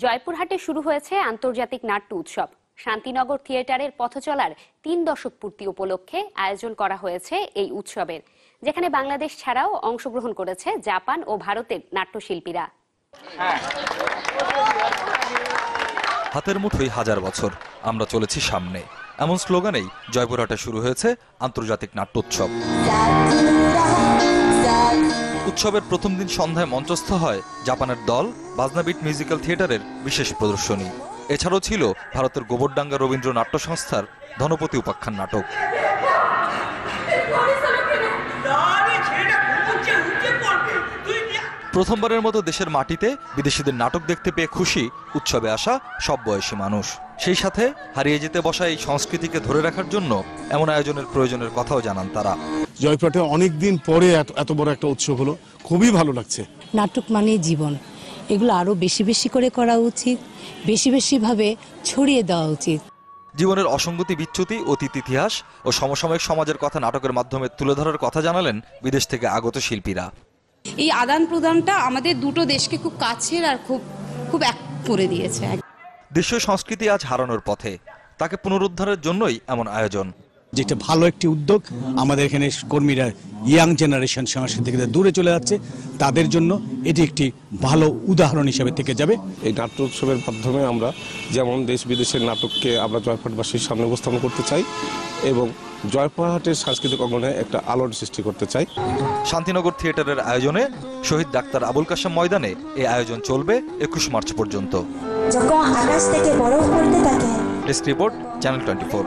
জয়পুরহাটে শুরু হয়েছে আন্তর্জাতিক নাট্য উৎসব। শান্তিনগর থিয়েটারের পথচলার ৩ দশক পূর্তি উপলক্ষে আয়োজন করা হয়েছে এই উৎসবের, যেখানে বাংলাদেশ ছাড়াও অংশগ্রহণ করেছে জাপান ও ভারতের নাট্যশিল্পীরা। হাতের মুঠোয় হাজার বছর, আমরা চলেছি সামনে, এমন স্লোগানেই জয়পুরহাটে শুরু হয়েছে আন্তর্জাতিক নাট্যোৎসব। উৎসবের প্রথম দিন সন্ধ্যায় মঞ্চস্থ হয় জাপানের দল বাজনাবিট মিউজিক্যাল থিয়েটারের বিশেষ প্রদর্শনী। এছাড়াও ছিল ভারতের গোবরডাঙ্গা রবীন্দ্র নাট্য সংস্থার ধনপতি উপাখ্যান নাটক। প্রথমবারের মতো দেশের মাটিতে বিদেশিদের নাটক দেখতে পেয়ে খুশি উৎসবে আসা সব বয়সী মানুষ। সেই সাথে হারিয়ে যেতে বসা এই সংস্কৃতিকে ধরে রাখার জন্য এমন আয়োজনের প্রয়োজনের কথাও জানান তারা। জয়পুরহাটে অনেকদিন পরে এত বড় একটা উৎসব হলো, খুবই ভালো লাগছে। নাটক মানে জীবন, এগুলো আরো বেশি বেশি করে করা উচিত, বেশি বেশি ভাবে ছড়িয়ে দেওয়া উচিত। জীবনের অসঙ্গতি, বিচ্যুতি, অতীত ইতিহাস ও সমসাময়িক সমাজের কথা নাটকের মাধ্যমে তুলে ধরার কথা জানালেন বিদেশ থেকে আগত শিল্পীরা। এই আদান প্রদানটা আমাদের দুটো দেশকে খুব কাছের আর খুব এক করে দিয়েছে। দেশীয় সংস্কৃতি আজ হারানোর পথে, তাকে পুনরুদ্ধারের জন্যই এমন আয়োজন। যেটা ভালো একটি উদ্যোগ। আমাদের এখানে কর্মীরা ইয়াং জেনারেশন সংস্কৃতি থেকে দূরে চলে যাচ্ছে, তাদের জন্য এটি একটি ভালো উদাহরণ হিসেবে থেকে যাবে। এই নাট্য উৎসবের মাধ্যমে আমরা যেমন দেশ বিদেশের নাটককে আমরা জয়পুরহাটবাসীর সামনে উপস্থাপন করতে চাই এবং জয়পুরহাটের সাংস্কৃতিক অঙ্গনে একটা আলোর সৃষ্টি করতে চাই। শান্তিনগর থিয়েটারের আয়োজনে শহীদ ডাক্তার আবুল কাশেম ময়দানে এই আয়োজন চলবে ২১ মার্চ পর্যন্ত। যখন আকাশ থেকে বরফ পড়তে থাকে। Desk report, channel 24।